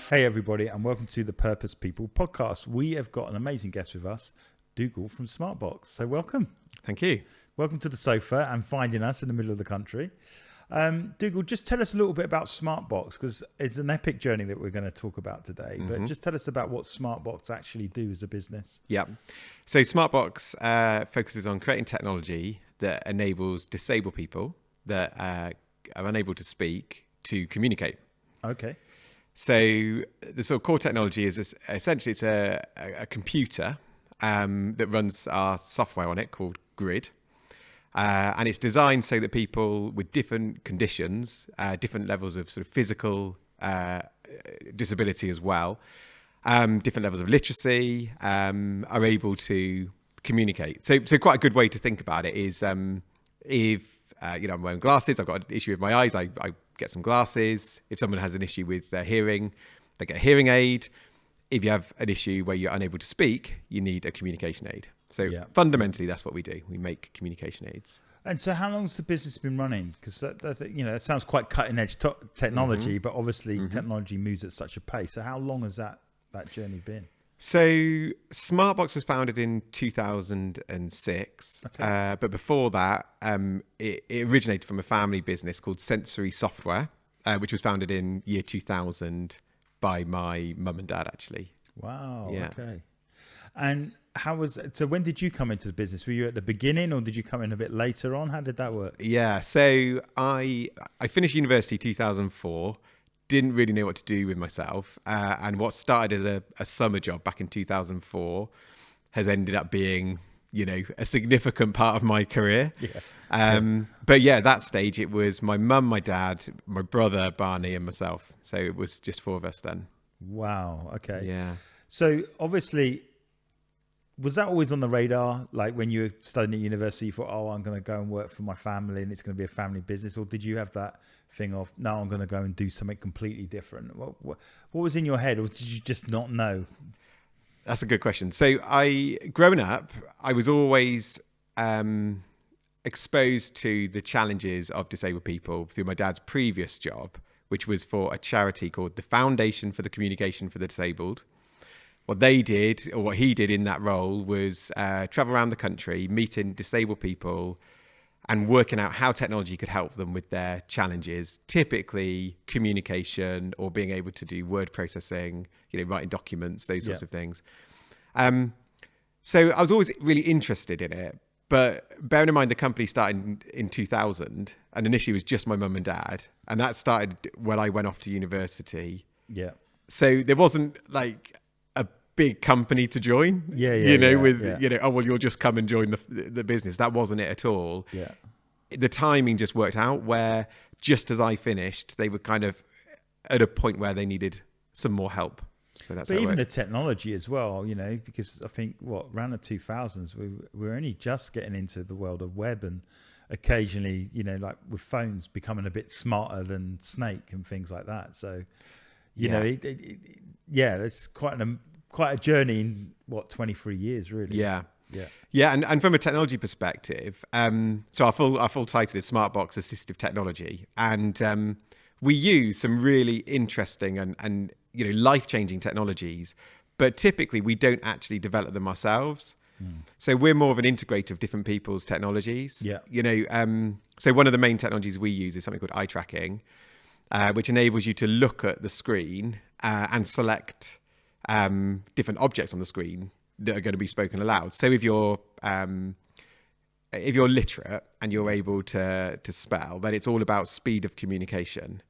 Hey everybody, and welcome to the Purpose People podcast. We have got an amazing guest with us, Dougal from Smartbox. So welcome. Thank you. Welcome to the sofa and finding us in the middle of the country. Dougal, just tell us a little bit about Smartbox, because it's an epic journey that we're going to talk about today. But just tell us about what Smartbox actually do as a business. Yeah. So Smartbox focuses on creating technology that enables disabled people that are unable to speak to communicate. Okay. So the sort of core technology is essentially it's a computer that runs our software on it called Grid. And it's designed so that people with different conditions, different levels of sort of physical disability as well, different levels of literacy, are able to communicate. So quite a good way to think about it is if I'm wearing glasses, I've got an issue with my eyes, I get some glasses. If someone has an issue with their hearing, they get a hearing aid. If you have an issue where you're unable to speak, you need a communication aid. So fundamentally, that's what we do. We make communication aids. And so how long has the business been running? Because that sounds quite cutting edge technology, but obviously technology moves at such a pace. So how long has that journey been? So Smartbox was founded in 2006. Okay. But before that, it originated from a family business called Sensory Software, which was founded in year 2000 by my mum and dad, actually. Wow. Yeah. Okay. And so when did you come into the business? Were you at the beginning or did you come in a bit later on? How did that work? Yeah. So I finished university 2004, didn't really know what to do with myself. And what started as a summer job back in 2004 has ended up being, a significant part of my career. Yeah. But yeah, at that stage, it was my mum, my dad, my brother, Barney, and myself. So it was just four of us then. Wow. Okay. Yeah. So obviously, was that always on the radar? Like when you were studying at university, you thought, I'm going to go and work for my family and it's going to be a family business? Or did you have that thing of, no, I'm going to go and do something completely different? What was in your head, or did you just not know? That's a good question. So growing up, I was always exposed to the challenges of disabled people through my dad's previous job, which was for a charity called the Foundation for the Communication for the Disabled. What they did, or what he did in that role, was travel around the country, meeting disabled people and working out how technology could help them with their challenges, typically communication or being able to do word processing, writing documents, those sorts of things. So I was always really interested in it. But bearing in mind the company started in 2000 and initially it was just my mum and dad. And that started when I went off to university. Yeah. So there wasn't like big company to join, you'll just come and join the business. That wasn't it at all. Yeah. The timing just worked out where just as I finished, they were kind of at a point where they needed some more help. So that's but even the technology as well, because I think around the 2000s, we were only just getting into the world of web and occasionally, like with phones becoming a bit smarter than Snake and things like that. So, it's quite a journey in 23 years really. Yeah and from a technology perspective, so our full title is Smartbox Assistive Technology, and we use some really interesting and life-changing technologies, but typically we don't actually develop them ourselves. So we're more of an integrator of different people's technologies. So one of the main technologies we use is something called eye tracking, which enables you to look at the screen and select different objects on the screen that are going to be spoken aloud. So if you're literate and you're able to spell, then it's all about speed of communication.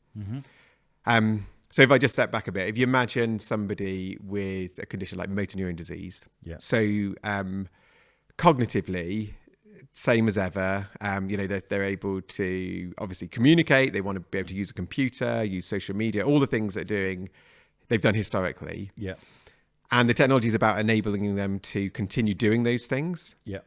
So if I just step back a bit, if you imagine somebody with a condition like motor neuron disease, so cognitively, same as ever, they're able to obviously communicate. They want to be able to use a computer, use social media, all the things they've done historically. Yeah. And the technology is about enabling them to continue doing those things. Yeah.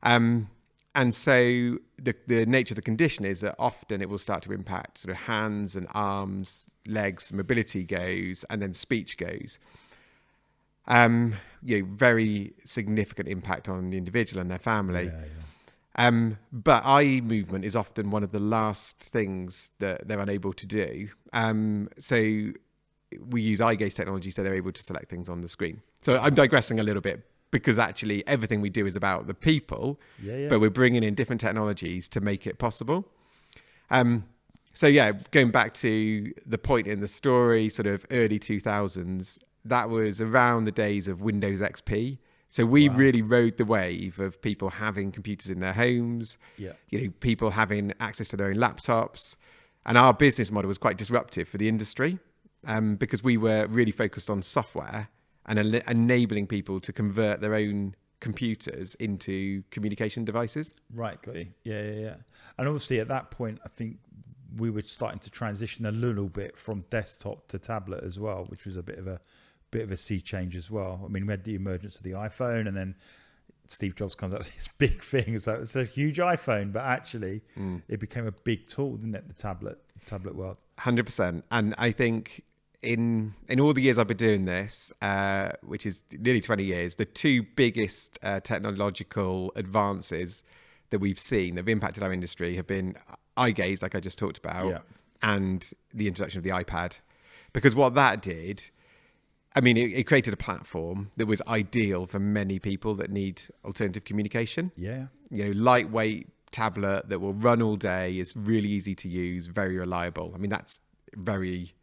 And so the nature of the condition is that often it will start to impact sort of hands and arms, legs, mobility goes, and then speech goes. Very significant impact on the individual and their family. But eye movement is often one of the last things that they're unable to do. So we use eye gaze technology, so they're able to select things on the screen. So I'm digressing a little bit, because actually everything we do is about the people, but we're bringing in different technologies to make it possible. So yeah, going back to the point in the story, sort of early 2000s, that was around the days of Windows XP. So we really rode the wave of people having computers in their homes, people having access to their own laptops. And our business model was quite disruptive for the industry, because we were really focused on software and enabling people to convert their own computers into communication devices. Right, got you. Yeah. And obviously at that point, I think we were starting to transition a little bit from desktop to tablet as well, which was a bit of a sea change as well. I mean, we had the emergence of the iPhone, and then Steve Jobs comes up with this big thing. It's like, it's a huge iPhone, but actually it became a big tool, didn't it? The tablet world. 100%. And I think in all the years I've been doing this, which is nearly 20 years, the two biggest technological advances that we've seen that have impacted our industry have been eye gaze, like I just talked about, and the introduction of the iPad. Because what that did, I mean, it created a platform that was ideal for many people that need alternative communication. Yeah. Lightweight tablet that will run all day, is really easy to use, very reliable. I mean, that's very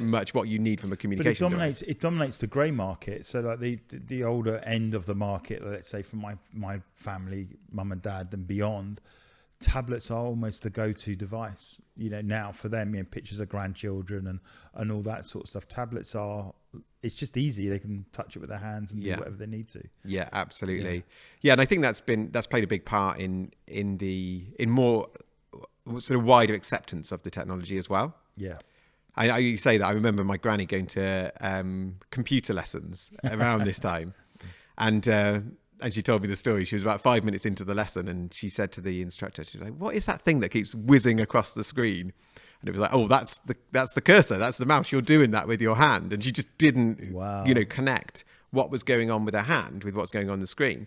much what you need from a communication device. It dominates the grey market. So like the older end of the market, let's say from my family, mum and dad and beyond, tablets are almost the go-to device, now for them, pictures of grandchildren and all that sort of stuff. Tablets it's just easy. They can touch it with their hands and do whatever they need to. Yeah, absolutely. Yeah. And I think that's played a big part in more sort of wider acceptance of the technology as well. Yeah. I say that I remember my granny going to computer lessons around this time, and she told me the story. She was about 5 minutes into the lesson, and she said to the instructor, she was like, "What is that thing that keeps whizzing across the screen?" And it was like, "Oh, that's the cursor. That's the mouse. You're doing that with your hand." And she just didn't, connect what was going on with her hand with what's going on the screen.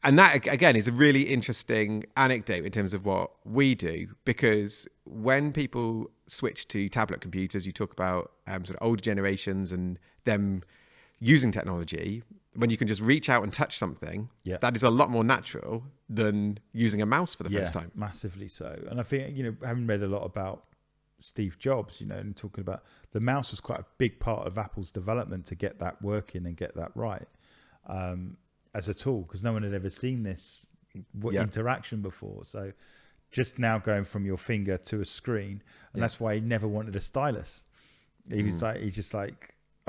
And that, again, is a really interesting anecdote in terms of what we do, because when people switch to tablet computers, you talk about sort of older generations and them using technology, when you can just reach out and touch something, that is a lot more natural than using a mouse for the first time. Massively so. And I think, having read a lot about Steve Jobs, and talking about the mouse was quite a big part of Apple's development to get that working and get that right. As a tool, because no one had ever seen this interaction before. So just now going from your finger to a screen, and that's why he never wanted a stylus. He was I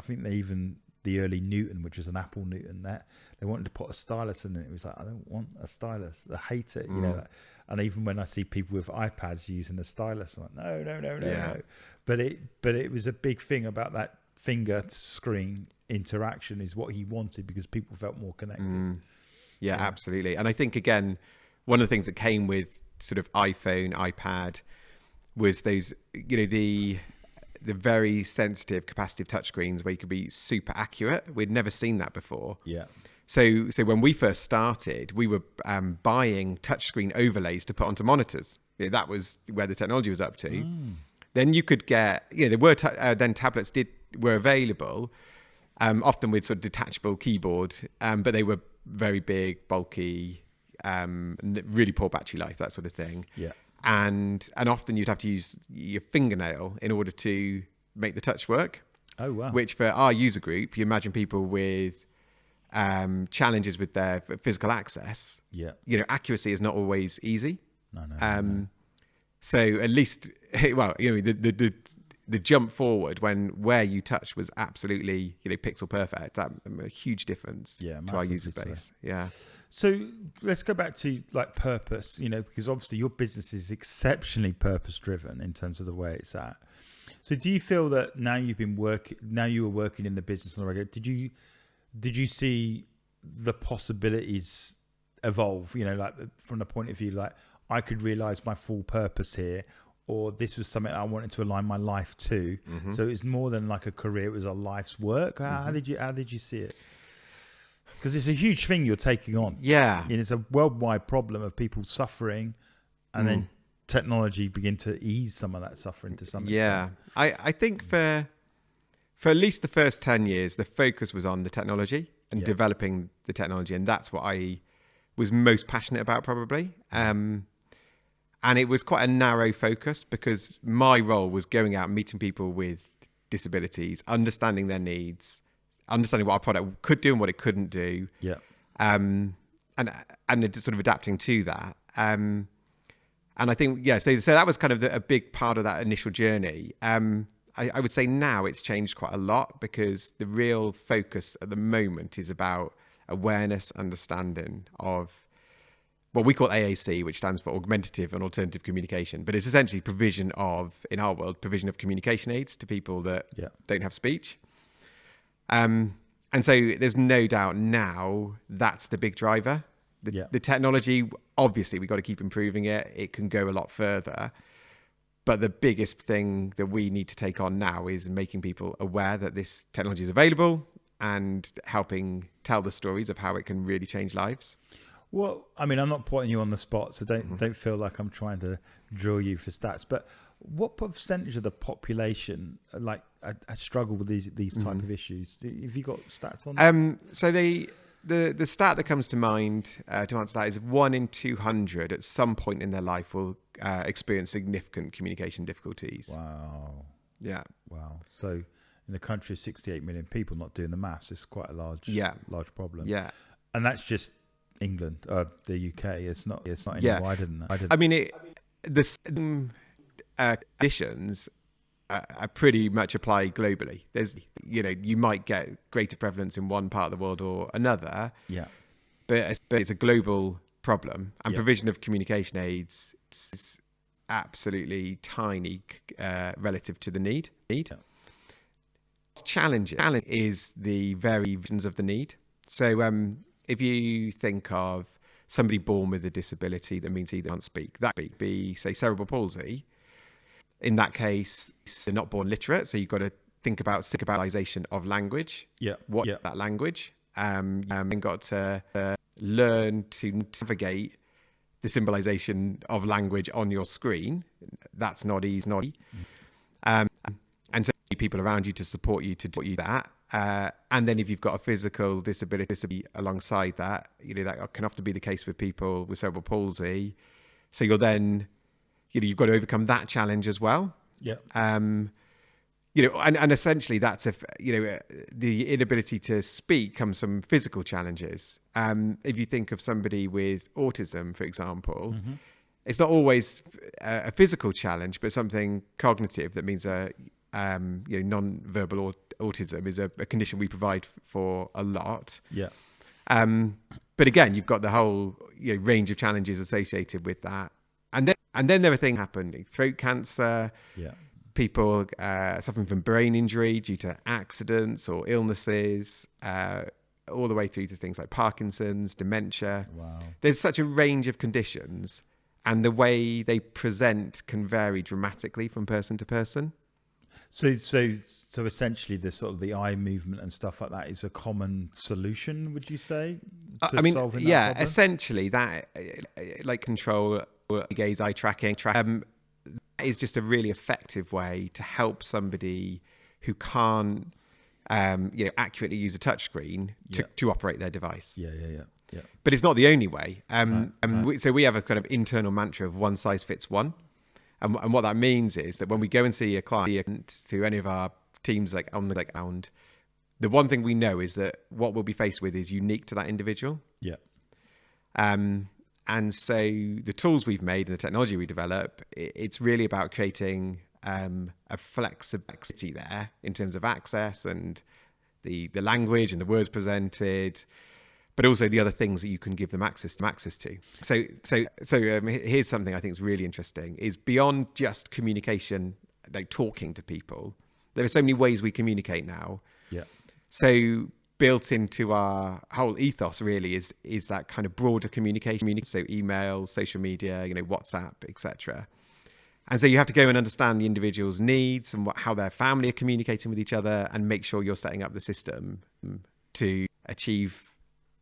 think the early Newton, which was an Apple Newton, that they wanted to put a stylus in it. It was like, I don't want a stylus. I hate it, and even when I see people with iPads using a stylus, I'm like, no. But it was a big thing about that finger to screen interaction is what he wanted, because people felt more connected. Yeah, absolutely. And I think, again, one of the things that came with sort of iPhone, iPad was those, the very sensitive capacitive touchscreens where you could be super accurate. We'd never seen that before. Yeah. So when we first started, we were buying touchscreen overlays to put onto monitors. That was where the technology was up to. Then you could get, there were then tablets were available, often with sort of detachable keyboard, but they were very big, bulky, really poor battery life, that sort of thing. Yeah. And often you'd have to use your fingernail in order to make the touch work. Oh, wow. Which for our user group, you imagine people with challenges with their physical access. Yeah. Accuracy is not always easy. No. So at least, well, the jump forward where you touch was absolutely, pixel perfect. That made a huge difference to our user base. So. Yeah. So let's go back to like purpose, because obviously your business is exceptionally purpose driven in terms of the way it's at. So do you feel that now you were working in the business on the regular, did you see the possibilities evolve, like from the point of view, like I could realize my full purpose here, or this was something I wanted to align my life to. Mm-hmm. So it's more than like a career; it was a life's work. How did you see it? Because it's a huge thing you're taking on. Yeah, and it's a worldwide problem of people suffering, and then technology begin to ease some of that suffering to some extent. Yeah, I think for for at least the first 10 years, the focus was on the technology and Yeah. developing the technology. And that's what I was most passionate about, probably. And it was quite a narrow focus because my role was going out and meeting people with disabilities, understanding their needs, understanding what our product could do and what it couldn't do. Yeah. And sort of adapting to that. And I think, so that was kind of a big part of that initial journey. I would say now it's changed quite a lot because the real focus at the moment is about awareness, understanding of what we call AAC, which stands for Augmentative and Alternative Communication. But it's essentially provision of, in our world, provision of communication aids to people that don't have speech. And so there's no doubt now that's the big driver. The technology, obviously, we've got to keep improving it. It can go a lot further. But the biggest thing that we need to take on now is making people aware that this technology is available and helping tell the stories of how it can really change lives. Well, I mean, I'm not putting you on the spot, so don't feel like I'm trying to drill you for stats. But what percentage of the population like I struggle with these type of issues? Have you got stats on that? So the stat that comes to mind to answer that is 1 in 200 at some point in their life will experience significant communication difficulties. Wow. Yeah. Wow. So in a country of 68 million people, not doing the maths, it's quite a large problem. Yeah. And that's just England, the UK. It's not any wider than that. I mean, the same conditions pretty much apply globally. There's, you might get greater prevalence in one part of the world or another. Yeah. But it's a global problem, and provision of communication aids is absolutely tiny relative to the need. Challenge is the variations of the need. So if you think of somebody born with a disability that means he can't speak, that could be, say, cerebral palsy. In that case, they're not born literate, so you've got to think about symbolization of language. That language. And got to learn to navigate the symbolization of language on your screen. That's not easy. And so you need people around you to support you that. And then if you've got a physical disability alongside that, that can often be the case with people with cerebral palsy. So you're then, you've got to overcome that challenge as well. Yeah. And essentially that's the inability to speak comes from physical challenges. If you think of somebody with autism, for example, it's not always a physical challenge, but something cognitive that means non-verbal autism is a condition we provide for a lot. Yeah. But again, you've got the whole range of challenges associated with that. And then there are things happening, throat cancer, people suffering from brain injury due to accidents or illnesses, all the way through to things like Parkinson's, dementia. Wow. There's such a range of conditions, and the way they present can vary dramatically from person to person. So essentially, the sort of the eye movement and stuff like that is a common solution, would you say? Solving that problem? Essentially that, like control, gaze, eye tracking, is just a really effective way to help somebody who can't, accurately use a touchscreen to operate their device. Yeah. But it's not the only way. So we have a kind of internal mantra of one size fits one. And what that means is that when we go and see a client through any of our teams, like on the ground, the one thing we know is that what we'll be faced with is unique to that individual. Yeah. And so the tools we've made and the technology we develop, it's really about creating a flexibility there in terms of access and the language and the words presented, but also the other things that you can give them access to. So here's something I think is really interesting: is beyond just communication, like talking to people. There are so many ways we communicate now. Yeah. So built into our whole ethos really is that kind of broader communication. So email, social media, WhatsApp, etc. And so you have to go and understand the individual's needs and how their family are communicating with each other, and make sure you're setting up the system to achieve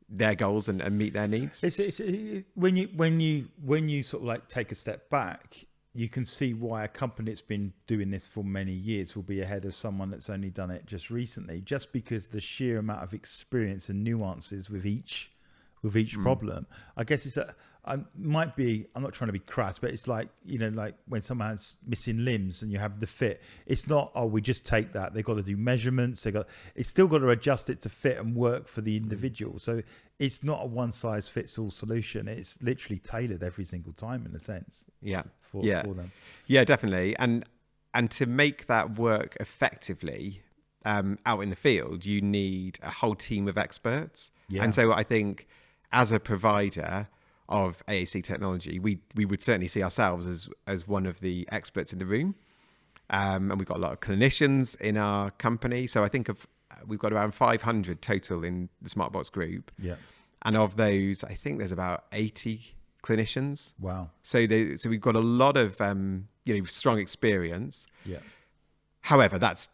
their goals and meet their needs. It's when you sort of like take a step back, you can see why a company that's been doing this for many years will be ahead of someone that's only done it just recently, just because the sheer amount of experience and nuances with each problem. I guess I'm not trying to be crass, but it's like, like when someone has missing limbs and you have the fit, it's not, we just take that. They've got to do measurements. It's still got to adjust it to fit and work for the individual. So it's not a one size fits all solution. It's literally tailored every single time, in a sense. For them. Yeah, definitely. And to make that work effectively out in the field, you need a whole team of experts. Yeah. And so I think as a provider of AAC technology, we would certainly see ourselves as one of the experts in the room. And we've got a lot of clinicians in our company. So I think we've got around 500 total in the Smartbox group. Yeah. And of those, I think there's about 80 clinicians. Wow. So we've got a lot of strong experience. Yeah. However, that's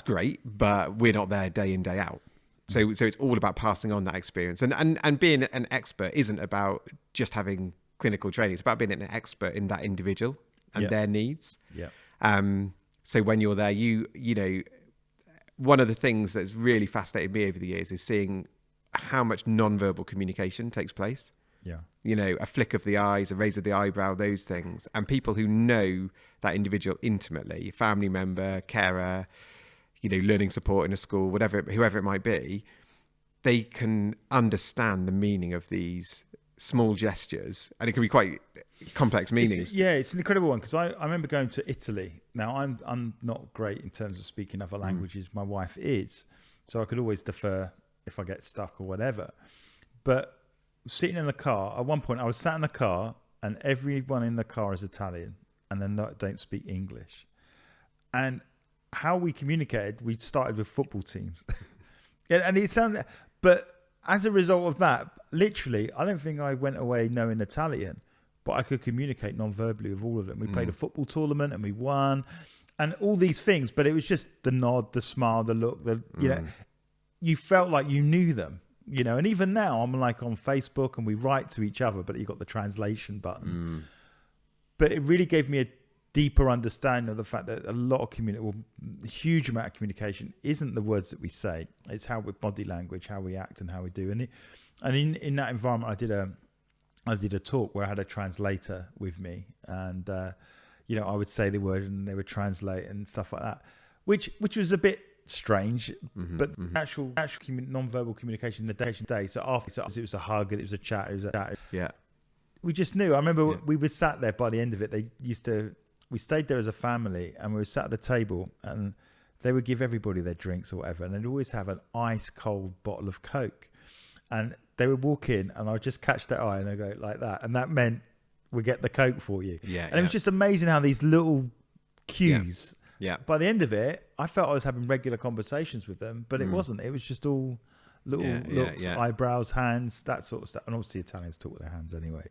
great, but we're not there day in, day out. So it's all about passing on that experience, and being an expert isn't about just having clinical training. It's about being an expert in that individual and their needs. Yeah. So when you're there, one of the things that's really fascinated me over the years is seeing how much non-verbal communication takes place. Yeah. A flick of the eyes, a raise of the eyebrow, those things, and people who know that individual intimately, family member, carer, learning support in a school, whoever it might be, they can understand the meaning of these small gestures, and it can be quite complex meanings. It's an incredible one, because I remember going to Italy. Now, I'm not great in terms of speaking other languages. My wife is, so I could always defer if I get stuck or whatever. But sitting in the car, at one point I was sat in the car and everyone in the car is Italian and then don't speak English. And how we communicated, we started with football teams. And it sounded, but as a result of that, literally, I don't think I went away knowing Italian, but I could communicate non-verbally with all of them. We played a football tournament and we won and all these things, but it was just the nod, the smile, the look, you felt like you knew them, and even now I'm like on Facebook and we write to each other, but you got the translation button. But it really gave me a deeper understanding of the fact that a huge amount of communication isn't the words that we say. It's how with body language, how we act and how we do. And in that environment, I did a talk where I had a translator with me, and I would say the word and they would translate and stuff like that, which was a bit strange, but actual non-verbal communication in the day. So after it was a hug, it was a chat, we just knew. I remember we were sat there by the end of it. We stayed there as a family and we were sat at the table and they would give everybody their drinks or whatever. And they'd always have an ice cold bottle of Coke. And they would walk in and I would just catch their eye and I'd go like that. And that meant we get the Coke for you. And it was just amazing how these little cues, by the end of it, I felt I was having regular conversations with them, but it wasn't. It was just all little looks, eyebrows, hands, that sort of stuff. And obviously Italians talk with their hands anyway.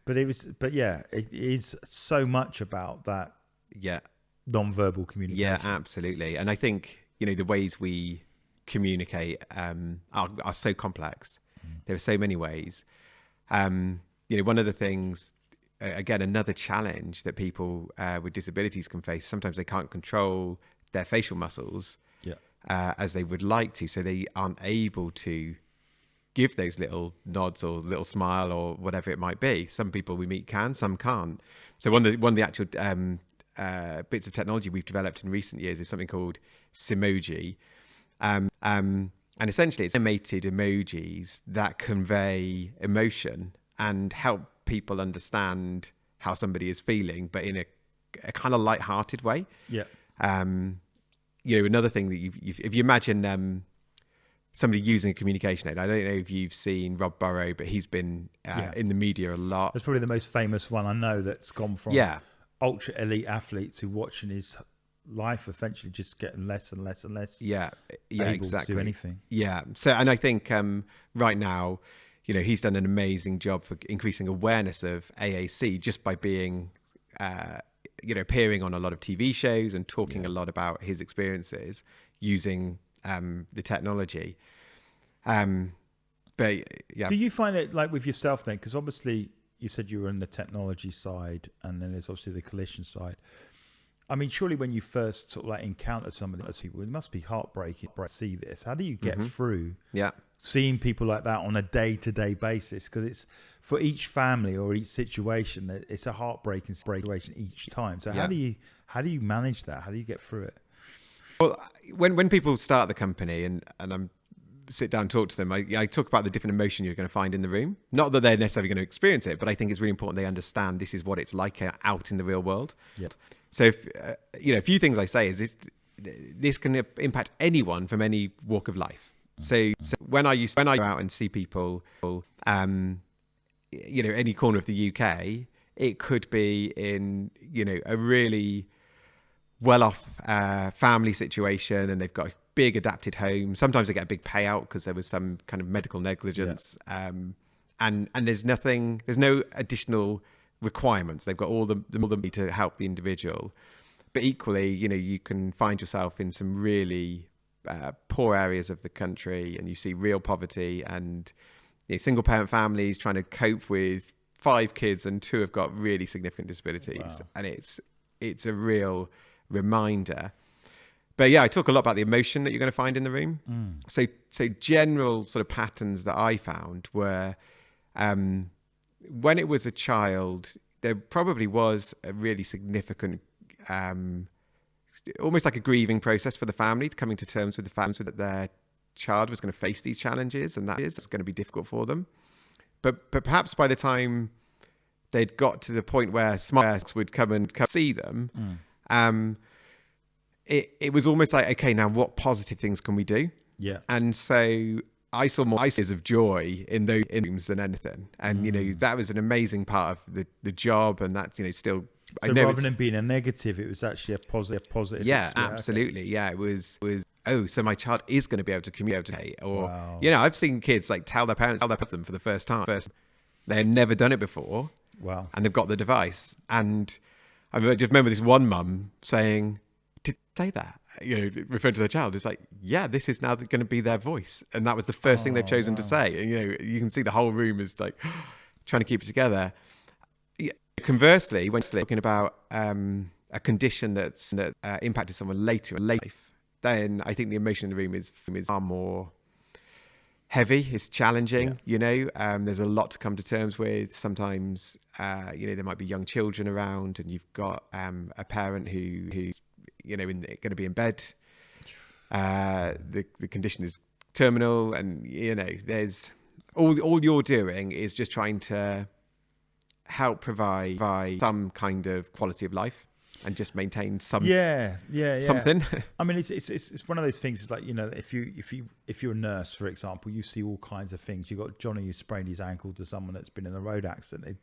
But it is so much about that non-verbal communication. Yeah, absolutely. And I think, the ways we communicate are so complex. There are so many ways. One of the things, again, another challenge that people with disabilities can face, sometimes they can't control their facial muscles as they would like to. So they aren't able to give those little nods or little smile or whatever it might be. Some people we meet can, some can't. So one of the actual bits of technology we've developed in recent years is something called Simoji. And essentially it's animated emojis that convey emotion and help people understand how somebody is feeling, but in a kind of light-hearted way. Another thing that if you imagine somebody using a communication aid, I don't know if you've seen Rob Burrow, but he's been in the media a lot. That's probably the most famous one I know that's gone from ultra elite athletes who watching his life essentially just getting less and less and less able exactly to do anything. So, and I think right now, he's done an amazing job for increasing awareness of AAC just by being appearing on a lot of TV shows and talking a lot about his experiences using the technology. Do you find it like with yourself then? Because obviously, you said you were in the technology side, and then there's obviously the collision side. I mean, surely when you first sort of like encounter somebody like people, it must be heartbreaking to see this. How do you get through seeing people like that on a day-to-day basis? Because it's for each family or each situation, it's a heartbreaking situation each time. So how do you manage that? How do you get through it? Well, when people start the company and I'm sit down and talk to them, I talk about the different emotion you're going to find in the room. Not that they're necessarily going to experience it, but I think it's really important they understand this is what it's like out in the real world. Yep. So, if, a few things I say is this can impact anyone from any walk of life. So when I go out and see people, any corner of the UK, it could be in, a really well-off family situation, and they've got a big adapted home. Sometimes they get a big payout because there was some kind of medical negligence, and there's no additional requirements. They've got all the money to help the individual, but equally, you can find yourself in some really poor areas of the country, and you see real poverty and single parent families trying to cope with 5 kids and 2 have got really significant disabilities. Wow. And it's a real reminder. But I talk a lot about the emotion that you're going to find in the room. So general sort of patterns that I found were, when it was a child, there probably was a really significant, almost like a grieving process for the family, to coming to terms with the family that their child was going to face these challenges, and it's going to be difficult for them. But perhaps by the time they'd got to the point where Smartbox would come and see them, it was almost like, okay, now what positive things can we do? Yeah. And so I saw more ideas of joy in those rooms than anything. And, that was an amazing part of the job. And that's, still... So rather than being a negative, it was actually a positive. Yeah, absolutely. Okay. Yeah, it was, so my child is going to be able to communicate. Or, wow. I've seen kids like tell their parents them for the first time. They've never done it before. Wow. And they've got the device. And I just remember this one mum saying, did they say that? Referring to their child. It's like, yeah, this is now going to be their voice. And that was the first thing they've chosen to say. And, you can see the whole room is like trying to keep it together. Conversely, when talking about a condition that impacted someone later in life, then I think the emotion in the room is far more heavy. It's challenging. There's a lot to come to terms with. Sometimes, there might be young children around, and you've got a parent who's going to be in bed. The condition is terminal, and there's all you're doing is just trying to help provide some kind of quality of life and just maintain something. I mean, it's one of those things. It's like, if you're a nurse, for example, you see all kinds of things. You got Johnny who sprained his ankle to someone that's been in a road accident.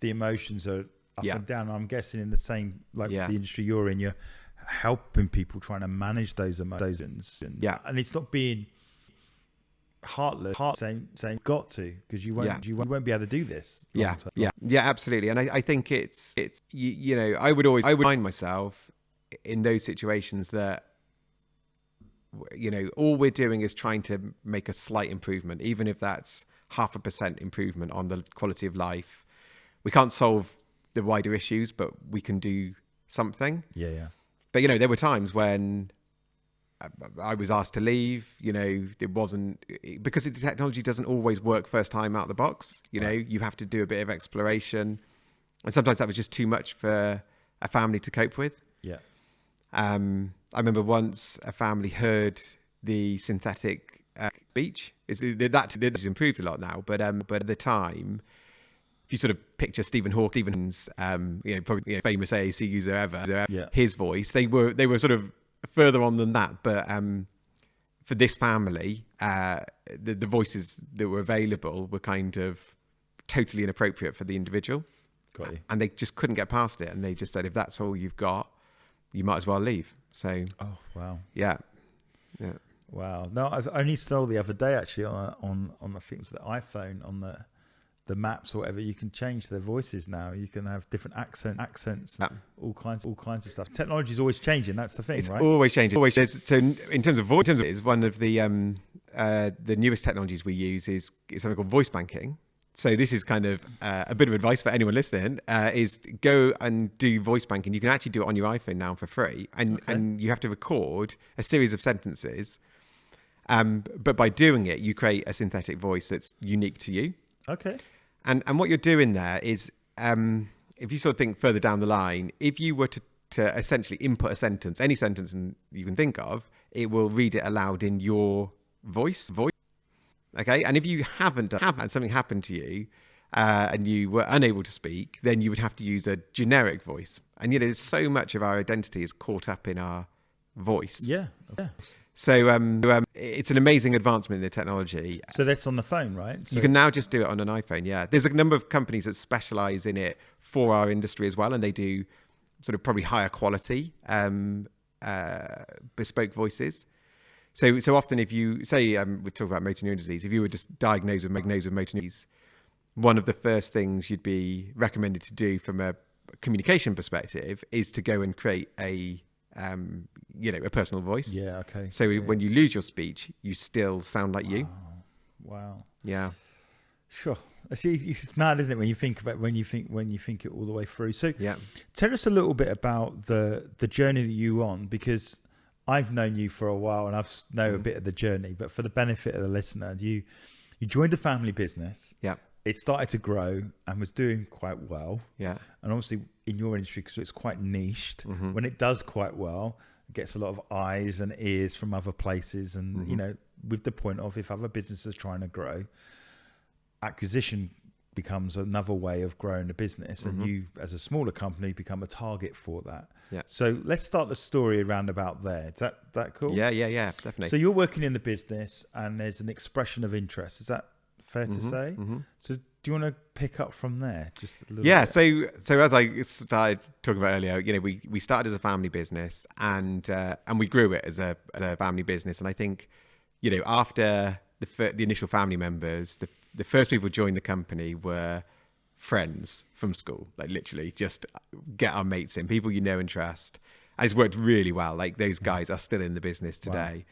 The emotions are up and down. I'm guessing in the same the industry you're in, you're helping people trying to manage those emotions. And it's not being heartless, saying got to, because you won't be able to do this. Absolutely. And I think it's I would remind myself in those situations that all we're doing is trying to make a slight improvement, even if that's 0.5% improvement on the quality of life. We can't solve the wider issues, but we can do something. But there were times when I was asked to leave. It wasn't, because the technology doesn't always work first time out of the box. You have to do a bit of exploration, and sometimes that was just too much for a family to cope with. I remember once a family heard the synthetic speech. That improved a lot now, but at the time, if you sort of picture Stephen Hawking's, probably famous AAC user ever, his voice, they were sort of further on than that, but for this family, the voices that were available were kind of totally inappropriate for the individual. Got you. And they just couldn't get past it, and they just said, if that's all you've got, you might as well leave. So wow. No, I only saw the other day actually on I think it was the iPhone, on the maps or whatever, you can change their voices now. You can have different accents, all kinds of stuff. Technology is always changing. That's the thing, it's right? Always changing. So in terms of voice, is one of the newest technologies we use is something called voice banking. So this is kind of a bit of advice for anyone listening, is go and do voice banking. You can actually do it on your iPhone now for free. And you have to record a series of sentences. But by doing it, you create a synthetic voice that's unique to you. Okay. And what you're doing there is, if you sort of think further down the line, if you were to essentially input a sentence, any sentence you can think of, it will read it aloud in your voice. Okay. And if you haven't and something happened to you, and you were unable to speak, then you would have to use a generic voice. And, so much of our identity is caught up in our voice. Yeah. So it's an amazing advancement in the technology. So that's on the phone, right? So you can now just do it on an iPhone, yeah. There's a number of companies that specialize in it for our industry as well, and they do sort of probably higher quality bespoke voices. So often if you, say, we talk about motor neuron disease, if you were just diagnosed with motor neuron disease, one of the first things you'd be recommended to do from a communication perspective is to go and create a personal voice. Yeah. Okay. So when you lose your speech, you still sound like you. Wow. Yeah. Sure. It's mad, isn't it, when you think it all the way through. So yeah. Tell us a little bit about the journey that you were on, because I've known you for a while and I've know a bit of the journey, but for the benefit of the listener, you joined a family business. Yeah. It started to grow and was doing quite well. Yeah. And obviously in your industry, because it's quite niched, when it does quite well, it gets a lot of eyes and ears from other places. And, with the point of, if other businesses are trying to grow, acquisition becomes another way of growing the business. And you, as a smaller company, become a target for that. Yeah. So let's start the story around about there. Is that cool? Yeah, definitely. So you're working in the business and there's an expression of interest. Is that fair to say? So do you want to pick up from there just a little bit? So as I started talking about earlier, we started as a family business and we grew it as a family business. And I think, after the initial family members, the first people who joined the company were friends from school, like literally just get our mates in, people and trust. And it's worked really well. Like those guys are still in the business today.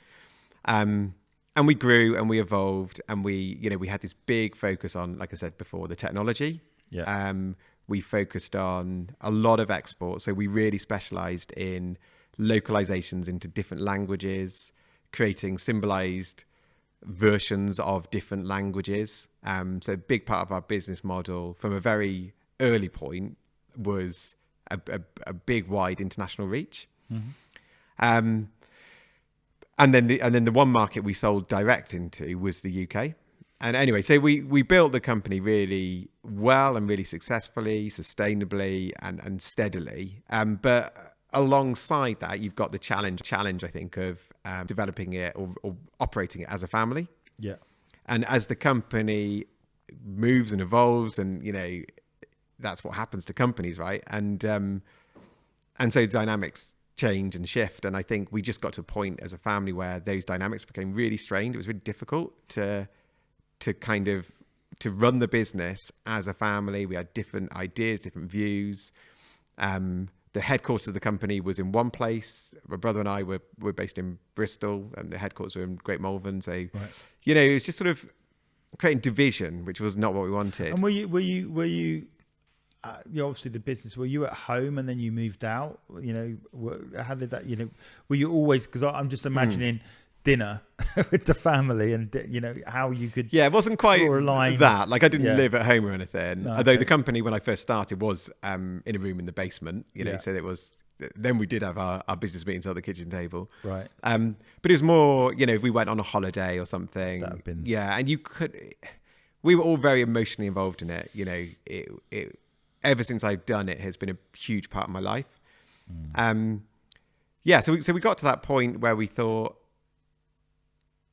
Wow. And we grew and we evolved and we had this big focus on, like I said before, the technology. Yeah. We focused on a lot of exports. So we really specialized in localizations into different languages, creating symbolized versions of different languages. So a big part of our business model from a very early point was a big, wide international reach. And then the one market we sold direct into was the UK. And anyway, so we built the company really well and really successfully, sustainably and steadily. But alongside that, you've got the challenge, I think, of developing it or operating it as a family. Yeah. And as the company moves and evolves, and that's what happens to companies, right? And so dynamics change and shift. And I think we just got to a point as a family where those dynamics became really strained. It was really difficult to run the business as a family. We had different ideas, different views. The headquarters of the company was in one place. My brother and I were based in Bristol, and the headquarters were in Great Malvern. So, it was just sort of creating division, which was not what we wanted. And were you obviously the business, were you at home and then you moved out? How did that, were you always, because I'm just imagining dinner with the family and, how you could. Yeah, it wasn't quite draw a line. that. Like I didn't live at home or anything. No, although the company, when I first started, was in a room in the basement, so it was, then we did have our business meetings at the kitchen table. Right. But it was more, if we went on a holiday or something. That would been. Yeah. And we were all very emotionally involved in it. It ever since I've done it has been a huge part of my life. So we got to that point where we thought,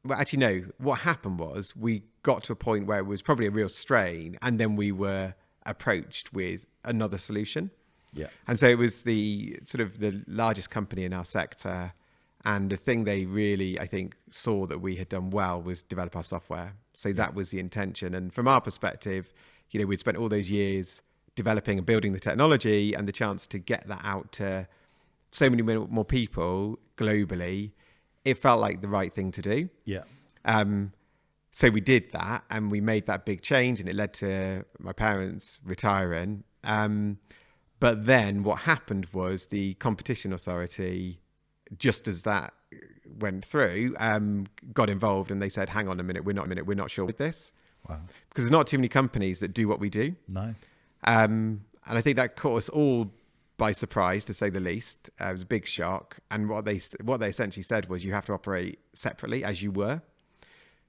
well, actually, no, what happened was we got to a point where it was probably a real strain, and then we were approached with another solution. Yeah. And so it was the largest company in our sector. And the thing they really, I think, saw that we had done well was develop our software. So that was the intention. And from our perspective, we'd spent all those years developing and building the technology, and the chance to get that out to so many more people globally, it felt like the right thing to do. Yeah. So we did that, and we made that big change, and it led to my parents retiring. But then what happened was the competition authority, just as that went through, got involved, and they said, hang on a minute, we're not sure with this. Wow. Because there's not too many companies that do what we do. No. And I think that caught us all by surprise, to say the least. It was a big shock. And what they essentially said was, you have to operate separately as you were.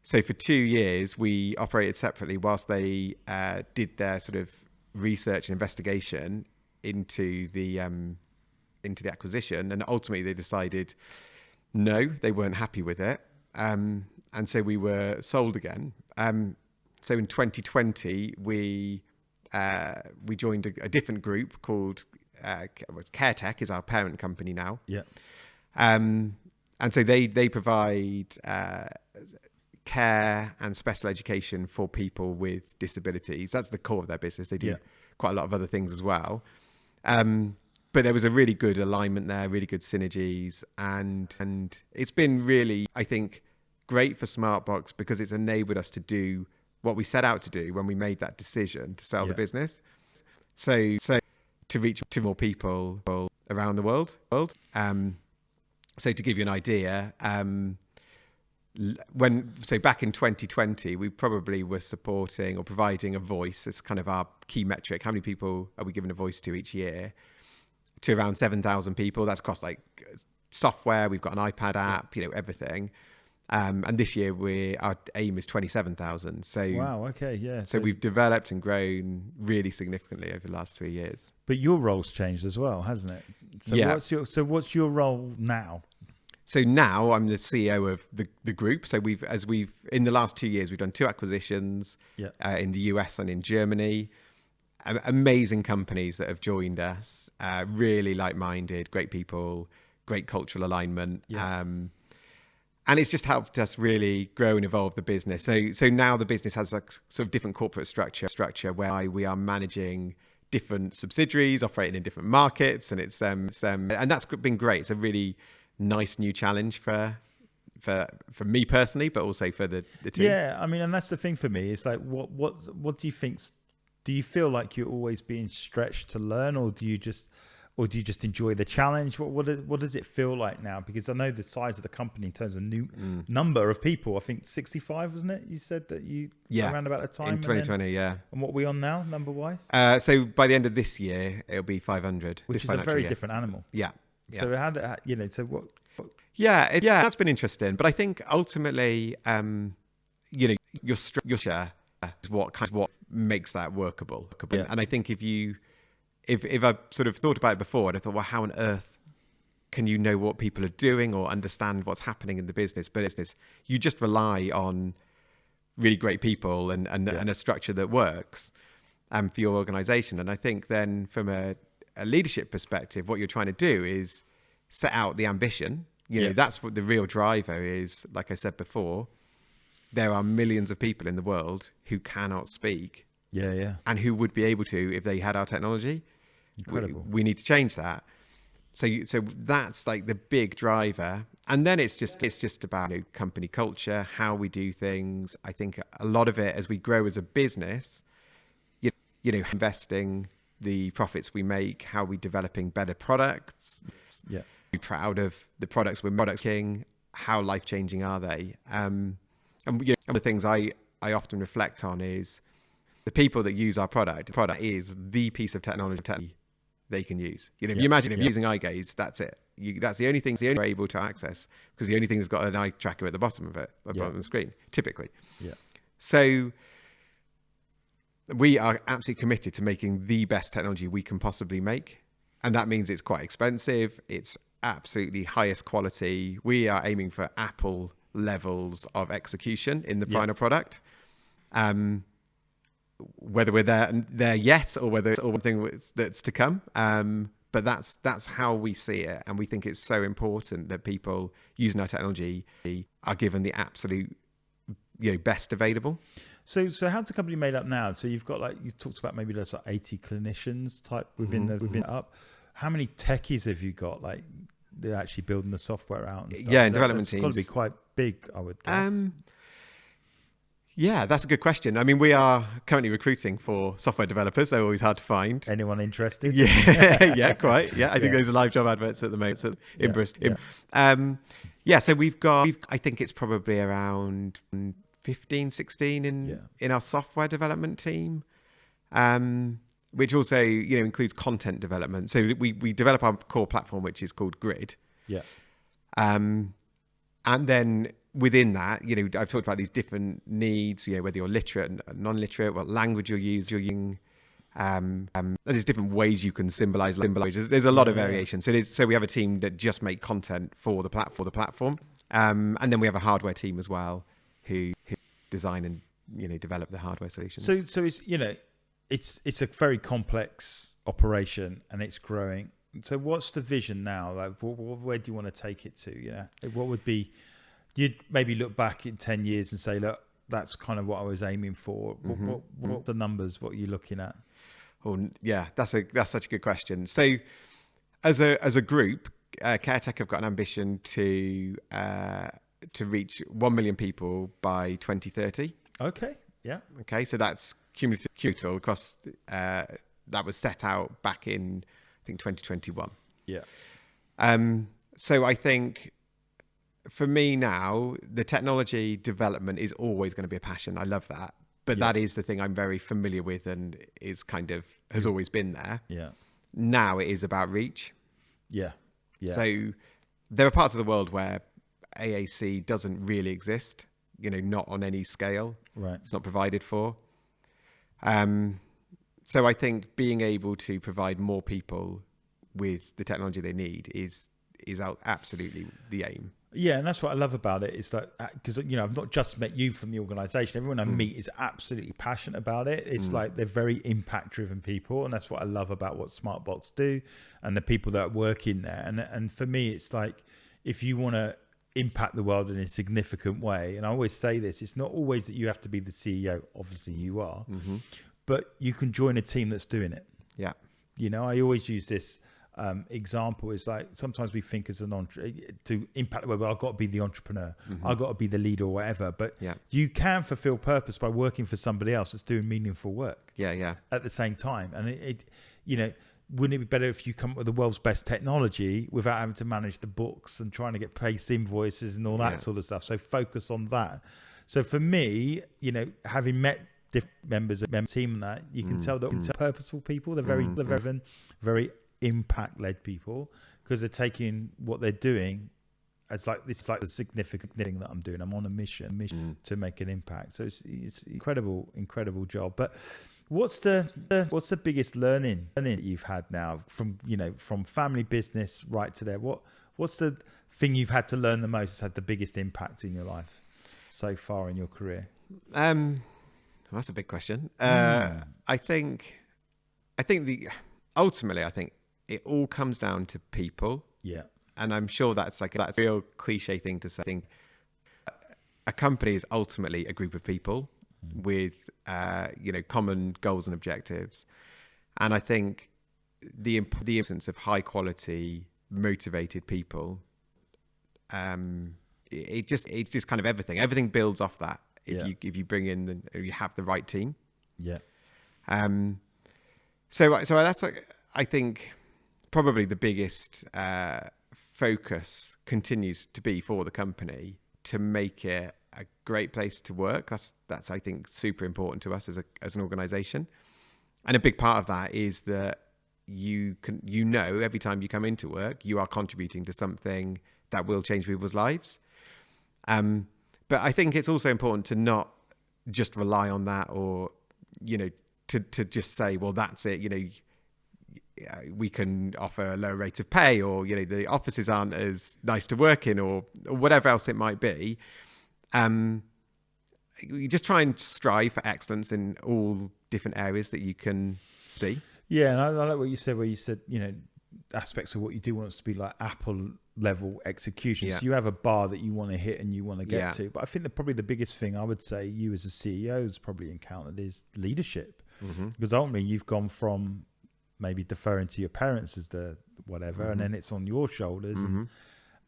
So for 2 years, we operated separately whilst they did their sort of research and investigation into the acquisition. And ultimately, they decided no, they weren't happy with it. And so we were sold again. So in 2020, we joined a different group called CareTech, is our parent company now. Yeah. And so they provide care and special education for people with disabilities. That's the core of their business. They do quite a lot of other things as well. But there was a really good alignment there, really good synergies. And it's been really, I think, great for Smartbox because it's enabled us to do what we set out to do when we made that decision to sell the business. So to reach to more people around the world. So to give you an idea, back in 2020, we probably were supporting or providing a voice as kind of our key metric. How many people are we giving a voice to each year? To around 7,000 people. That's across like software. We've got an iPad app, everything. And this year our aim is 27,000. So wow, okay, yeah. So we've developed and grown really significantly over the last 3 years. But your role's changed as well, hasn't it? So yeah. What's your role now? So now I'm the CEO of the group. So we've in the last 2 years, we've done 2 acquisitions in the US and in Germany. Amazing companies that have joined us, really like-minded, great people, great cultural alignment. And it's just helped us really grow and evolve the business. So now the business has a sort of different corporate structure where we are managing different subsidiaries, operating in different markets. And and that's been great. It's a really nice new challenge for me personally, but also for the team. Yeah, I mean, and that's the thing for me. It's like, what do you think? Do you feel like you're always being stretched to learn, or do you just enjoy the challenge? What does it feel like now? Because I know the size of the company in terms of number of people. I think 65, wasn't it? You said that around about the time in 2020, And what are we on now, number wise? So by the end of this year, it'll be 500, which is a very different animal. Yeah. So So what? Yeah, that's been interesting. But I think ultimately, your structure is what makes that workable. Yeah. And I think if I sort of thought about it before, and I thought, well, how on earth can you know what people are doing or understand what's happening in the business? But you just rely on really great people and a structure that works for your organization. And I think then from a leadership perspective, what you're trying to do is set out the ambition. That's what the real driver is. Like I said before, there are millions of people in the world who cannot speak. Yeah. And who would be able to if they had our technology. Incredible. We need to change that. So that's like the big driver. And then it's just about company culture, how we do things. I think a lot of it, as we grow as a business, investing the profits we make, how we developing better products. Yeah. Be proud of the products we're making. How life-changing are they? And one of the things I often reflect on is the people that use our product. The product is the piece of technology they can use. If you imagine using eye gaze, that's it. That's the only thing you're able to access, because the only thing that's got an eye tracker at the bottom of it, bottom of the screen, typically. Yeah. So we are absolutely committed to making the best technology we can possibly make. And that means it's quite expensive. It's absolutely highest quality. We are aiming for Apple levels of execution in the final product. Whether we're there yet, or whether it's one thing that's to come. But that's how we see it. And we think it's so important that people using our technology are given the absolute best available. So how's the company made up now? So you've got, like, you talked about maybe there's like 80 clinicians type within up. How many techies have you got? Like, they're actually building the software out and stuff. Yeah, in development teams. It's got to be quite big, I would guess. Yeah, that's a good question. I mean, we are currently recruiting for software developers. They're always hard to find. Anyone interested? Yeah, yeah, quite. Yeah, I think those are live job adverts at the moment in Bristol. So I think it's probably around 15, 16 in our software development team, which also, includes content development. So we develop our core platform, which is called Grid. Yeah. And then within that, I've talked about these different needs, whether you're literate and non-literate, what language you're using. There's different ways you can symbolize language. There's a lot of variation. So we have a team that just make content for the platform. And then we have a hardware team as well who design and, develop the hardware solutions. So it's, it's a very complex operation and it's growing. So what's the vision now? Like, where do you want to take it to? What would be, you'd maybe look back in 10 years and say, look, that's kind of what I was aiming for. What the numbers? What are you looking at? Oh, yeah, that's such a good question. So as a group, CareTech have got an ambition to reach 1 million people by 2030. Okay. Yeah. Okay. So that's cumulative across, that was set out back in, I think, 2021. Yeah. So I think for me now, the technology development is always going to be a passion. I love that. But that is the thing I'm very familiar with and is kind of has always been there. Yeah. Now it is about reach. Yeah. Yeah. So there are parts of the world where AAC doesn't really exist, not on any scale. Right. It's not provided for. So I think being able to provide more people with the technology they need is absolutely the aim. Yeah, and that's what I love about it is that because I've not just met you from the organisation. Everyone I meet is absolutely passionate about it. It's like they're very impact-driven people, and that's what I love about what Smartbox do and the people that work in there. And for me, it's like if you want to impact the world in a significant way, and I always say this, it's not always that you have to be the CEO. Obviously, you are, but you can join a team that's doing it. Yeah, I always use this. Example is like sometimes we think as to impact the world, well, I've got to be the entrepreneur, I've got to be the leader or whatever, but you can fulfill purpose by working for somebody else that's doing meaningful work at the same time. And it wouldn't it be better if you come up with the world's best technology without having to manage the books and trying to get paid invoices and all that sort of stuff? So focus on that. So for me, having met different members of the team, that you can tell that they're purposeful people. They're very driven, very impact-led people, because they're taking what they're doing as like this, like the significant thing that I'm doing. I'm on a mission to make an impact. So it's incredible job. But what's the biggest learning that you've had now from family business right to there? What's the thing you've had to learn the most, that's had the biggest impact in your life so far in your career? That's a big question. Ultimately, I think it all comes down to people. Yeah. And I'm sure that's a real cliche thing to say. I think a company is ultimately a group of people with, common goals and objectives. And I think the importance of high quality, motivated people, it's just kind of everything. Everything builds off that. If you bring in you have the right team. Yeah. So that's I think probably the biggest focus continues to be for the company to make it a great place to work. That's I think super important to us as an organization. And a big part of that is that you every time you come into work, you are contributing to something that will change people's lives. But I think it's also important to not just rely on that, or to just say, well, that's it. We can offer a low rate of pay, or the offices aren't as nice to work in, or whatever else it might be. You just try and strive for excellence in all different areas that you can see. Yeah, and I like what you said, where you said aspects of what you do want us to be like Apple level execution. Yeah. So you have a bar that you want to hit and you want to get to. But I think that probably the biggest thing I would say you as a CEO has probably encountered is leadership. Because ultimately you've gone from maybe deferring to your parents as the whatever, and then it's on your shoulders.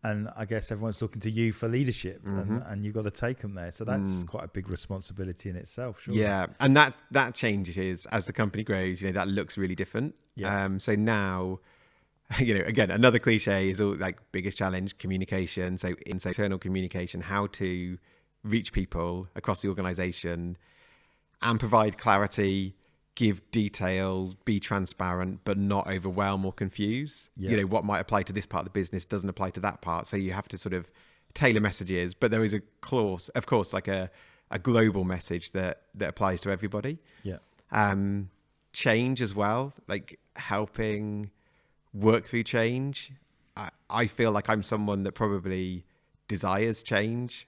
and I guess everyone's looking to you for leadership, and you've got to take them there. So that's quite a big responsibility in itself, sure. Yeah, and that changes as the company grows. That looks really different. Yeah. So now, again, another cliche is all like biggest challenge, communication. So internal communication, how to reach people across the organization and provide clarity, give detail, be transparent, but not overwhelm or confuse. Yeah. What might apply to this part of the business doesn't apply to that part. So you have to sort of tailor messages, but there is of course, like a global message that applies to everybody. Yeah. Change as well, like helping work through change. I feel like I'm someone that probably desires change.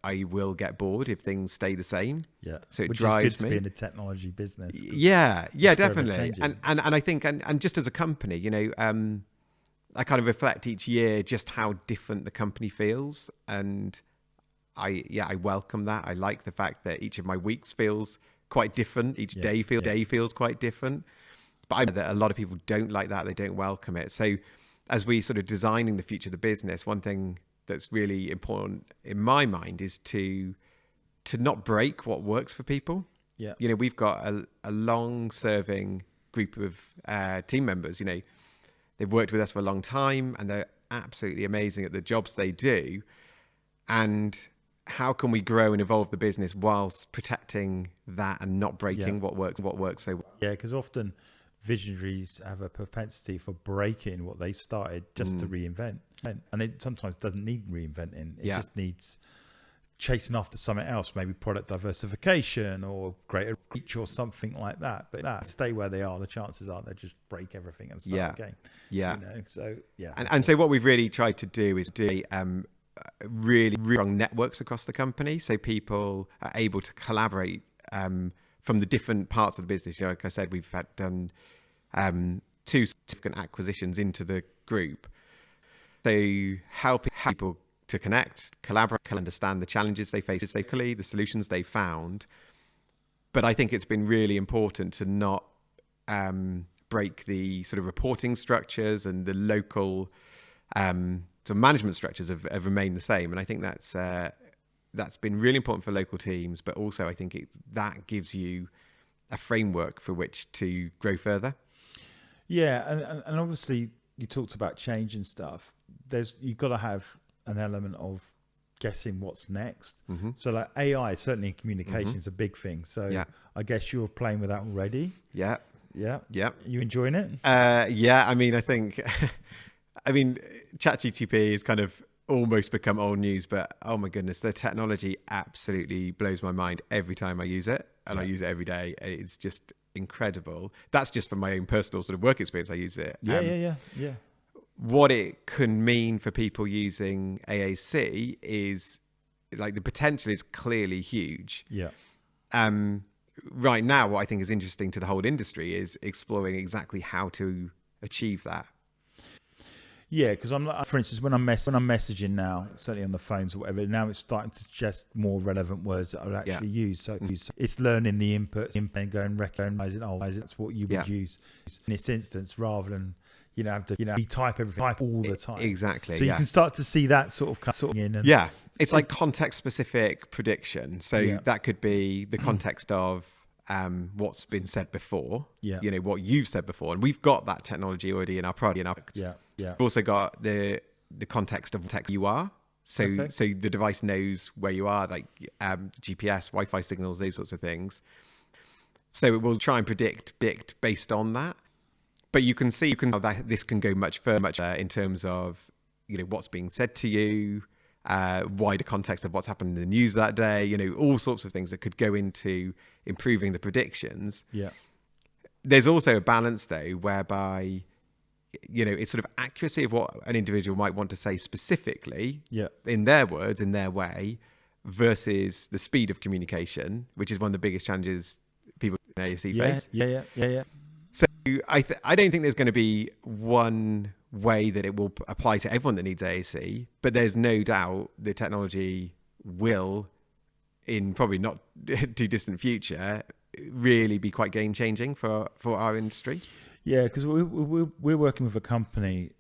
I will get bored if things stay the same. Yeah. So it Which drives is good to me. be in a technology business. Yeah, definitely. changing. And I think, and just as a company, I kind of reflect each year just how different the company feels. And I welcome that. I like the fact that each of my weeks feels quite different. Each day feels quite different. But I know that a lot of people don't like that. They don't welcome it. So as we sort of designing the future of the business, one thing that's really important in my mind is to not break what works for people. Yeah. We've got a long-serving group of team members. They've worked with us for a long time, and they're absolutely amazing at the jobs they do. And how can we grow and evolve the business whilst protecting that and not breaking what works so well? Yeah, because often visionaries have a propensity for breaking what they started just to reinvent. And it sometimes doesn't need reinventing. It just needs chasing after something else, maybe product diversification or greater reach or something like that. But stay where they are, the chances are they just break everything and start again. Yeah. So, yeah. And so what we've really tried to do is do really strong networks across the company, so people are able to collaborate from the different parts of the business. Like I said, we've done 2 significant acquisitions into the group. So helping people to connect, collaborate, understand the challenges they face, the solutions they found. But I think it's been really important to not break the sort of reporting structures, and the local so management structures have remained the same. And I think that's been really important for local teams, but also I think that gives you a framework for which to grow further. Yeah, and obviously you talked about change and stuff. You've got to have an element of guessing what's next. So like AI, certainly in communication, is a big thing. So I guess you're playing with that already. Yeah. You enjoying it? Yeah. I think, ChatGPT has kind of almost become old news, but oh my goodness, the technology absolutely blows my mind every time I use it, and I use it every day. It's just incredible. That's just from my own personal sort of work experience. I use it. Yeah. What it can mean for people using AAC is like the potential is clearly huge. Yeah. Right now, what I think is interesting to the whole industry is exploring exactly how to achieve that. Yeah, because I'm like, for instance, when I'm messaging now, certainly on the phones or whatever, now it's starting to suggest more relevant words that I would actually use. So it's learning the inputs and going recognizing, that's what you would use in this instance, rather than have to type everything all the time. Exactly. So you can start to see that sort of in. And it's like context specific prediction. So that could be the context of what's been said before. What you've said before, and we've got that technology already in our product. We've also got the context of text you are. So the device knows where you are, like GPS, Wi-Fi signals, those sorts of things. So it will try and predict based on that. But you can see that this can go much further in terms of what's being said to you, wider context of what's happened in the news that day. All sorts of things that could go into improving the predictions. Yeah. There's also a balance though, whereby it's sort of accuracy of what an individual might want to say specifically in their words, in their way, versus the speed of communication, which is one of the biggest challenges people in AAC face. Yeah. So I don't think there's going to be one way that it will apply to everyone that needs AAC, but there's no doubt the technology will, in probably not too distant future, really be quite game changing for our industry. Yeah, because we're working with a company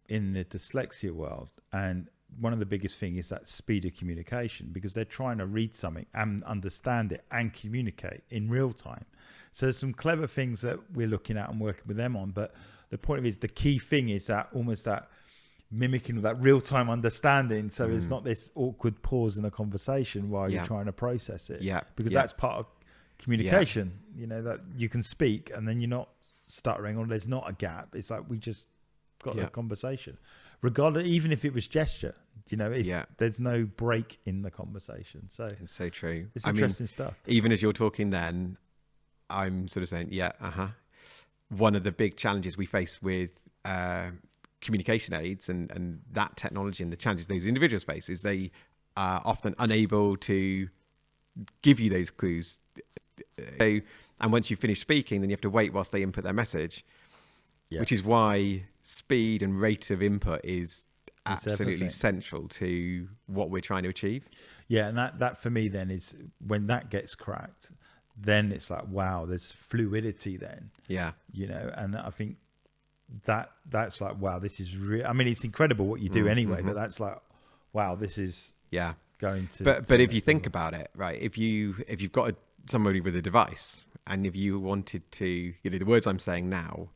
in the dyslexia world, and one of the biggest thing is that speed of communication, because they're trying to read something and understand it and communicate in real time. So there's some clever things that we're looking at and working with them on. But the point of it is, the key thing is that almost that mimicking of that real time understanding. So it's not this awkward pause in a conversation while you're trying to process it. Yeah. Because that's part of communication, you know, that you can speak and then you're not stuttering, or there's not a gap. It's like we just got a conversation, regardless, even if it was gesture, you know, there's no break in the conversation. So it's so true. It's interesting stuff. Even as you're talking then, I'm sort of saying, one of the big challenges we face with communication aids and that technology, and the challenges those individuals face, is they are often unable to give you those clues. So, and once you finish speaking, then you have to wait whilst they input their message, which is why speed and rate of input is absolutely central to what we're trying to achieve. Yeah, and that for me then is when that gets cracked, then it's like, wow, there's fluidity then. Yeah. You know, and I think that's like, wow, this is real. I mean, it's incredible what you do anyway, but that's like, wow, this is going to. But if you think about it, right, if you've got somebody with a device, and if you wanted to, you know, the words I'm saying now,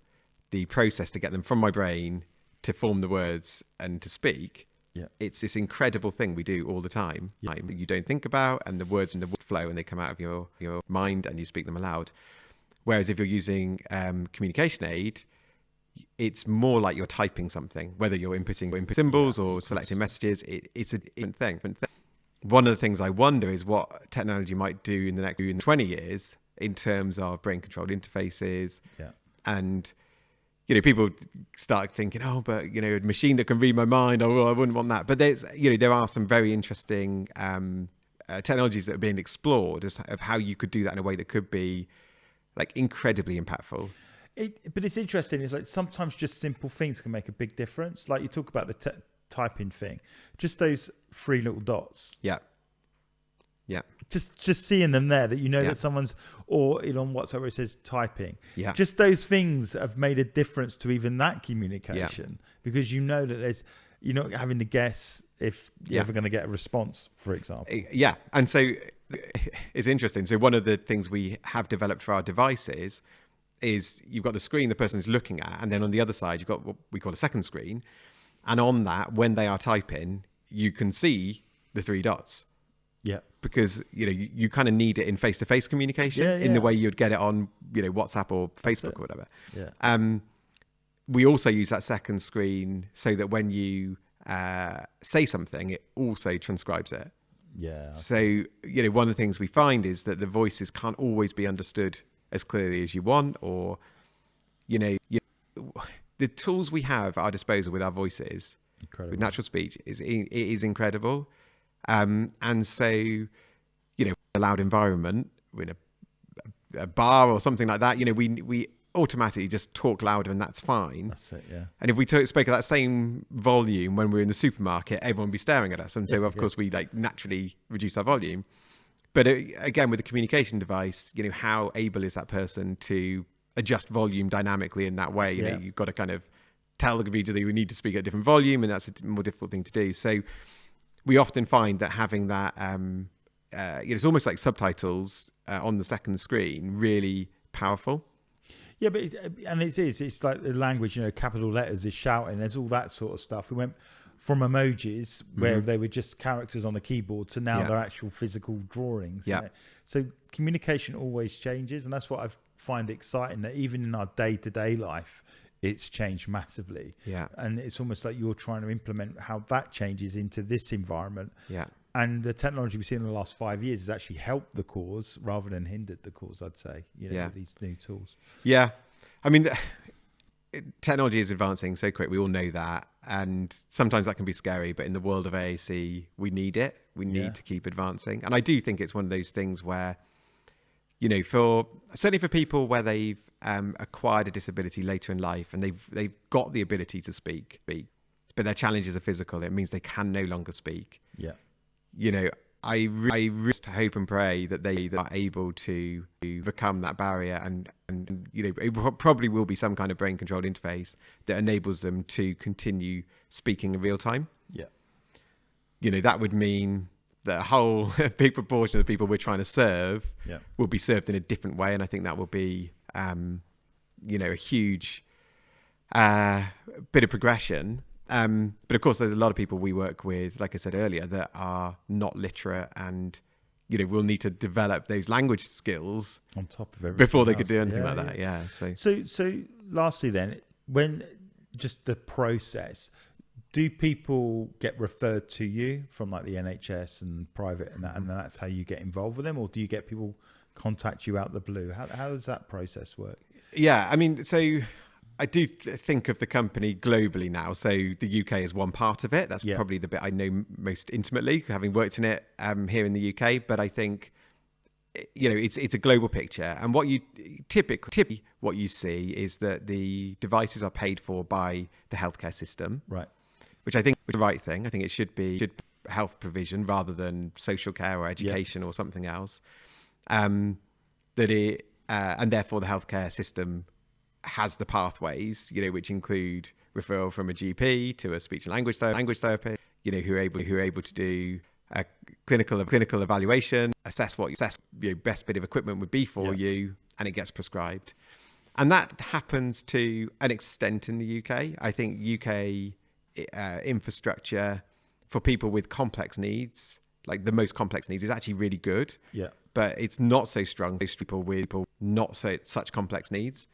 the process to get them from my brain to form the words and to speak, it's this incredible thing we do all the time that you don't think about, and the words and the flow and they come out of your mind and you speak them aloud. Whereas if you're using communication aid, it's more like you're typing something, whether you're inputting symbols or selecting messages. It's a different thing. One of the things I wonder is what technology might do in the next 20 years in terms of brain controlled interfaces. And you know, people start thinking, oh, but you know, a machine that can read my mind, oh, well, I wouldn't want that. But there are some very interesting technologies that are being explored of how you could do that in a way that could be like incredibly impactful. But it's interesting. It's like sometimes just simple things can make a big difference. Like you talk about the typing thing, just those 3 little dots. Yeah. Just seeing them there, that you know that someone's, or on WhatsApp where it says typing. Yeah. Just those things have made a difference to even that communication, because you know that you're not having to guess if you're ever going to get a response, for example. Yeah. And so it's interesting. So one of the things we have developed for our devices is you've got the screen the person is looking at, and then on the other side, you've got what we call a second screen. And on that, when they are typing, you can see the 3 dots. Yeah. Because, you know, you kind of need it in face-to-face communication in the way you'd get it on, you know, WhatsApp or Facebook or whatever. Yeah. We also use that second screen so that when you say something, it also transcribes it. Yeah. So, you know, one of the things we find is that the voices can't always be understood as clearly as you want, or, you know, the tools we have at our disposal with our voices, with natural speech, it is incredible. And so, you know, a loud environment, we're in a bar or something like that, you know, we automatically just talk louder and that's fine. That's it, yeah. And if we spoke at that same volume when we're in the supermarket, everyone would be staring at us. And so, of course, we like naturally reduce our volume. But again, with the communication device, you know, how able is that person to adjust volume dynamically in that way? You know, you've got to kind of tell the computer that we need to speak at a different volume, and that's a more difficult thing to do. So we often find that having that, it's almost like subtitles on the second screen, really powerful. Yeah, but it's like the language, you know, capital letters is shouting. There's all that sort of stuff. We went from emojis where they were just characters on the keyboard to now they're actual physical drawings. Yeah. You know? So communication always changes, and that's what I find exciting, that even in our day-to-day life, it's changed massively. Yeah. And it's almost like you're trying to implement how that changes into this environment. Yeah. And the technology we've seen in the last 5 years has actually helped the cause rather than hindered the cause, I'd say, you know, with these new tools. Yeah. I mean, technology is advancing so quick. We all know that. And sometimes that can be scary, but in the world of AAC, we need it. We need to keep advancing. And I do think it's one of those things where, you know, certainly for people where they've acquired a disability later in life and they've got the ability to speak, but their challenges are physical. It means they can no longer speak. Yeah. You know, I just hope and pray that they are able to overcome that barrier, and it probably will be some kind of brain controlled interface that enables them to continue speaking in real time. Yeah. That would mean that a whole big proportion of the people we're trying to serve will be served in a different way, and I think that will be a huge bit of progression. But of course, there's a lot of people we work with, like I said earlier, that are not literate, and we'll need to develop those language skills on top of everything before they else. could do anything like that. Yeah. So lastly, then, when just the process, do people get referred to you from like the NHS and private and that, and that's how you get involved with them, or do you get people contact you out the blue? How does that process work? Yeah, I mean, so I do think of the company globally now. So the UK is one part of it. That's probably the bit I know most intimately, having worked in it here in the UK. But I think, it's a global picture. And what you typically what you see is that the devices are paid for by the healthcare system, right? Which I think is the right thing. I think it should be health provision rather than social care or education or something else. And therefore the healthcare system has the pathways, which include referral from a GP to a speech and language therapist, who are able to do a clinical evaluation, assess what your best bit of equipment would be for you, and it gets prescribed. And that happens to an extent in the UK. I think UK infrastructure for people with complex needs, like the most complex needs, is actually really good. Yeah. But it's not so strong for people with not such complex needs.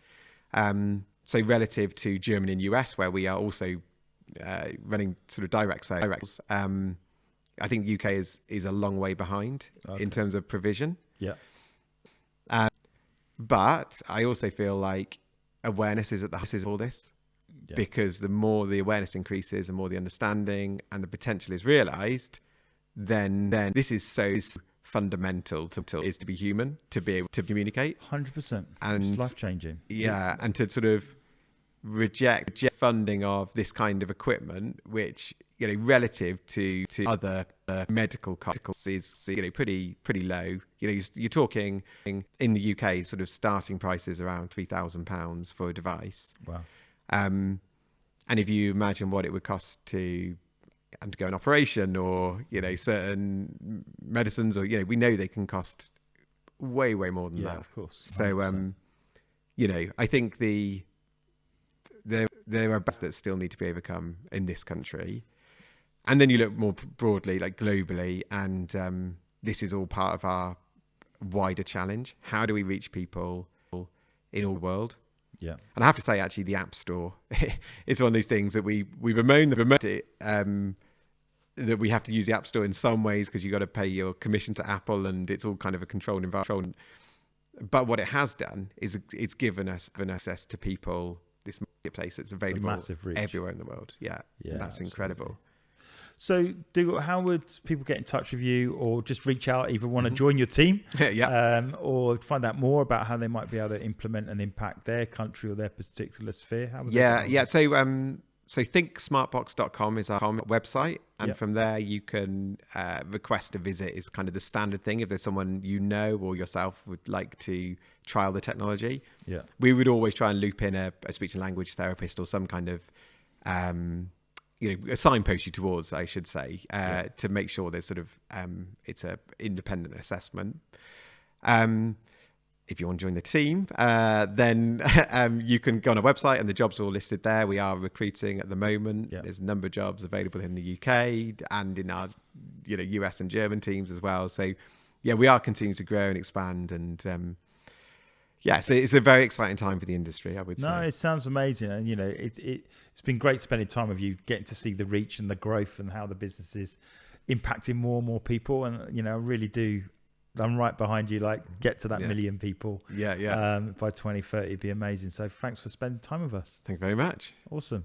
So relative to Germany and US, where we are also running sort of direct sales, I think UK is a long way behind in terms of provision. Yeah. But I also feel like awareness is at the heart of all this, because the more the awareness increases, the more the understanding and the potential is realised, then this is so fundamental to be human, to be able to communicate. 100%. And it's life-changing. Yeah, and to sort of reject funding of this kind of equipment, which relative to other medical costs is pretty low. You're talking in the UK sort of starting prices around £3,000 for a device. Wow. And if you imagine what it would cost to undergo an operation, or certain medicines, or we know they can cost way more than that. Of course. 100%. So I think there are barriers that still need to be overcome in this country. And then you look more broadly, like globally, and this is all part of our wider challenge. How do we reach people in all the world? Yeah. And I have to say, actually, the App Store is one of those things that we bemoan it, that we have to use the App Store in some ways because you've got to pay your commission to Apple, and it's all kind of a controlled environment. But what it has done is it's given us access to people, this marketplace that's available everywhere in the world. Yeah, that's absolutely incredible. So, Dougal, how would people get in touch with you, or just reach out, either want to join your team or find out more about how they might be able to implement and impact their country or their particular sphere? How would So thinksmartbox.com is our website, and from there you can request a visit. Is kind of the standard thing if there's someone or yourself would like to trial the technology. Yeah, we would always try and loop in a speech and language therapist or some kind of a signpost you towards, I should say, to make sure there's sort of it's a independent assessment. If you want to join the team, then you can go on our website, and the jobs are all listed there. We are recruiting at the moment. Yeah. There's a number of jobs available in the UK and in our US and German teams as well. So we are continuing to grow and expand, and so it's a very exciting time for the industry, I would say. No, it sounds amazing, and it's been great spending time with you, getting to see the reach and the growth and how the business is impacting more and more people, and I really do. I'm right behind you. Like, get to that million people. By 2030, it'd be amazing. So thanks for spending time with us. Thank you very much. Awesome.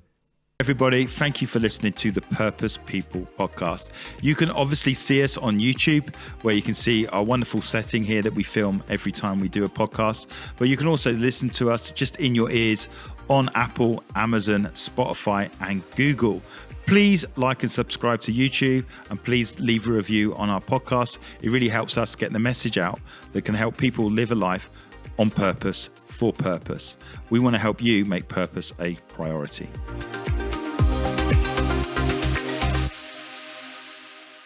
Everybody, thank you for listening to the Purpose People podcast. You can obviously see us on YouTube, where you can see our wonderful setting here that we film every time we do a podcast. But you can also listen to us just in your ears on Apple, Amazon, Spotify, and Google. Please like and subscribe to YouTube, and please leave a review on our podcast. It really helps us get the message out that can help people live a life on purpose, for purpose. We want to help you make purpose a priority.